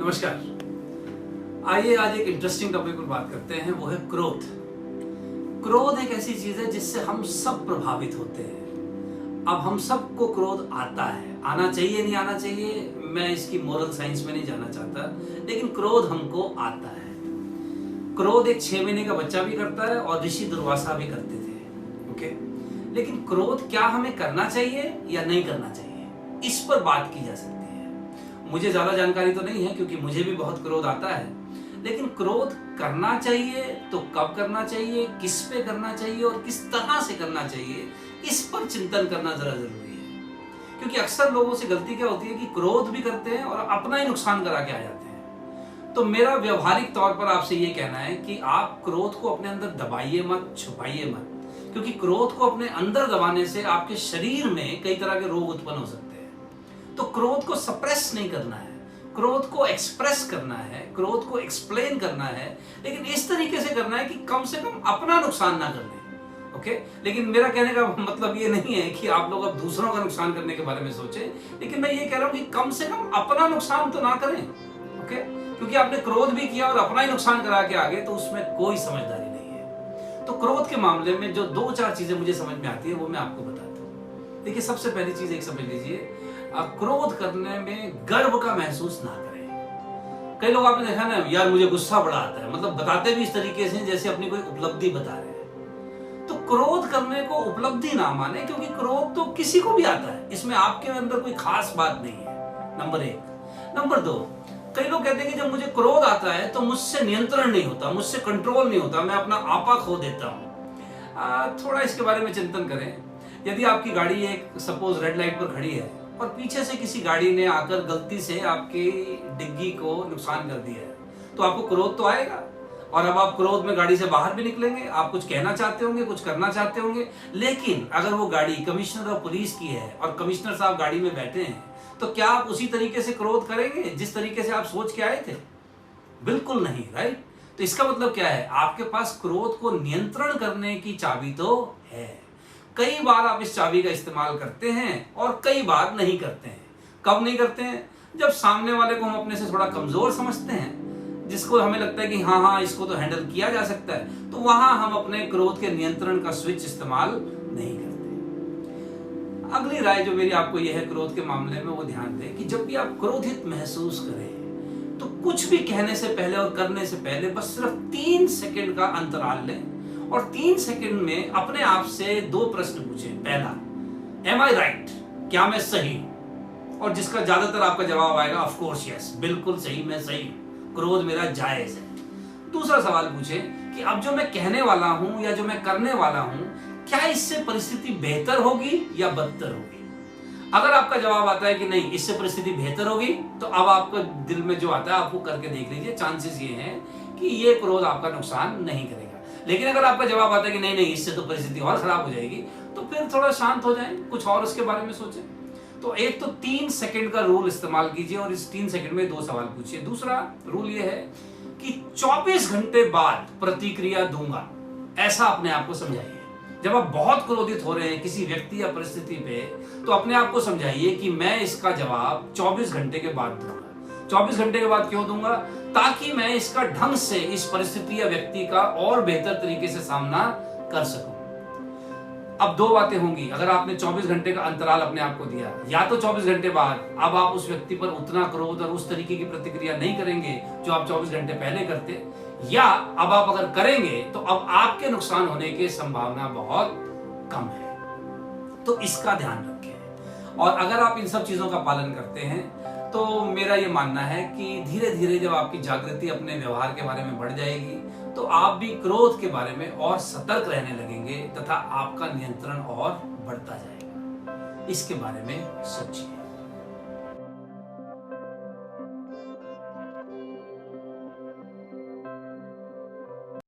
नमस्कार। आइए आज एक इंटरेस्टिंग टॉपिक पर बात करते हैं, वो है क्रोध। क्रोध एक ऐसी चीज है जिससे हम सब प्रभावित होते हैं। अब हम सबको क्रोध आता है, आना चाहिए नहीं आना चाहिए, मैं इसकी मोरल साइंस में नहीं जाना चाहता, लेकिन क्रोध हमको आता है। क्रोध एक 6 महीने का बच्चा भी करता है और ऋषि दुर्वासा भी करते थे। ओके, लेकिन क्रोध क्या हमें करना चाहिए या नहीं करना चाहिए, इस पर बात की जा सकती है। मुझे ज्यादा जानकारी तो नहीं है क्योंकि मुझे भी बहुत क्रोध आता है, लेकिन क्रोध करना चाहिए तो कब करना चाहिए, किस पे करना चाहिए और किस तरह से करना चाहिए, इस पर चिंतन करना जरा जरूरी है। क्योंकि अक्सर लोगों से गलती क्या होती है कि क्रोध भी करते हैं और अपना ही नुकसान करा के आ जाते हैं। तो मेरा व्यवहारिक तौर पर आपसे ये कहना है कि आप क्रोध को अपने अंदर दबाइए मत, छुपाइए मत, क्योंकि क्रोध को अपने अंदर दबाने से आपके शरीर में कई तरह के रोग उत्पन्न हो सकते हैं। तो क्रोध को सप्रेस नहीं करना है, क्रोध को एक्सप्रेस करना है, क्रोध को एक्सप्लेन करना है, लेकिन इस तरीके से करना है कि कम से कम अपना नुकसान ना कर लें। ओके, लेकिन मेरा कहने का मतलब ये नहीं है कि आप लोग अब दूसरों का नुकसान करने के बारे में सोचें, लेकिन मैं ये कह रहा हूं कि कम से कम अपना नुकसान तो ना करें। ओके, क्योंकि आपने क्रोध भी किया और अपना ही नुकसान करा के आगे, तो उसमें कोई समझदारी नहीं है। तो क्रोध के मामले में जो 2-4 चीजें मुझे समझ में आती है वो मैं आपको बताता हूँ। देखिए, सबसे पहली चीज एक समझ लीजिए, क्रोध करने में गर्व का महसूस ना करें। कई लोग आपने देखा ना, यार मुझे गुस्सा बड़ा आता है, मतलब बताते भी इस तरीके से जैसे अपनी कोई उपलब्धि बता रहे हैं। तो क्रोध करने को उपलब्धि ना माने, क्योंकि क्रोध तो किसी को भी आता है, इसमें आपके अंदर कोई खास बात नहीं है। नंबर 1। नंबर 2, कई लोग कहते हैं कि जब मुझे क्रोध आता है तो मुझसे नियंत्रण नहीं होता, मुझसे कंट्रोल नहीं होता, मैं अपना आपा खो देता हूं। थोड़ा इसके बारे में चिंतन करें। यदि आपकी गाड़ी एक सपोज रेड लाइट पर खड़ी है और पीछे से किसी गाड़ी ने आकर गलती से आपकी डिग्गी को नुकसान कर दिया है, तो आपको क्रोध तो आएगा, और अब आप क्रोध में गाड़ी से बाहर भी निकलेंगे, आप कुछ कहना चाहते होंगे, कुछ करना चाहते होंगे। लेकिन अगर वो गाड़ी कमिश्नर ऑफ पुलिस की है और कमिश्नर साहब गाड़ी में बैठे हैं, तो क्या आप उसी तरीके से क्रोध करेंगे जिस तरीके से आप सोच के आए थे? बिल्कुल नहीं, राइट? तो इसका मतलब क्या है, आपके पास क्रोध को नियंत्रण करने की चाबी तो है। कई बार आप इस चाबी का इस्तेमाल करते हैं और कई बार नहीं करते हैं। कब नहीं करते हैं? जब सामने वाले को हम अपने से थोड़ा कमजोर समझते हैं, जिसको हमें लगता है कि हाँ इसको तो हैंडल किया जा सकता है, तो वहां हम अपने क्रोध के नियंत्रण का स्विच इस्तेमाल नहीं करते। अगली राय जो मेरी आपको यह है क्रोध के मामले में, वो ध्यान दें कि जब भी आप क्रोधित महसूस करें तो कुछ भी कहने से पहले और करने से पहले बस सिर्फ 3 सेकंड का अंतराल लें और 3 सेकंड में अपने आप से 2 प्रश्न पूछें। पहला, एम आई राइट, क्या मैं सही हूं? और जिसका ज्यादातर आपका जवाब आएगा ऑफ कोर्स यस, बिल्कुल सही, मैं सही हूं, क्रोध मेरा जायज है। दूसरा सवाल पूछें कि अब जो मैं कहने वाला हूं या जो मैं करने वाला हूं, क्या इससे परिस्थिति बेहतर होगी या बदतर होगी? अगर आपका जवाब आता है कि नहीं, इससे परिस्थिति बेहतर होगी, तो अब आपको दिल में जो आता है आपको करके देख लीजिए, चांसेस ये हैं कि ये क्रोध आपका नुकसान नहीं करेगा। लेकिन अगर आपका जवाब आता है कि नहीं नहीं, इससे तो परिस्थिति और खराब हो जाएगी, तो फिर थोड़ा शांत हो जाएं, कुछ और उसके बारे में सोचें। तो एक तो 3 सेकंड का रूल इस्तेमाल कीजिए और इस 3 सेकंड में 2 सवाल पूछिए। दूसरा रूल यह है कि 24 घंटे बाद प्रतिक्रिया दूंगा, ऐसा अपने आप को समझाइए। जब आप बहुत क्रोधित हो रहे हैं किसी व्यक्ति या परिस्थिति पे, तो अपने आप को समझाइए कि मैं इसका जवाब 24 घंटे के बाद दूंगा। 24 घंटे के बाद क्यों दूंगा? ताकि मैं इसका ढंग से इस परिस्थिति या व्यक्ति का और बेहतर तरीके से सामना कर सकूं। अब 2 बातें होंगी। अगर आपने 24 घंटे का अंतराल अपने आप को दिया, या तो 24 घंटे बाद अब आप उस व्यक्ति पर उतना क्रोध और उस तरीके की प्रतिक्रिया नहीं करेंगे जो आप 24 घंटे पहले करते, या अब आप अगर करेंगे तो अब आपके नुकसान होने की संभावना बहुत कम है। तो इसका ध्यान रखें, और अगर आप इन सब चीजों का पालन करते हैं तो मेरा ये मानना है कि धीरे धीरे जब आपकी जागृति अपने व्यवहार के बारे में बढ़ जाएगी, तो आप भी क्रोध के बारे में और सतर्क रहने लगेंगे तथा आपका नियंत्रण और बढ़ता जाएगा। इसके बारे में सोचिए।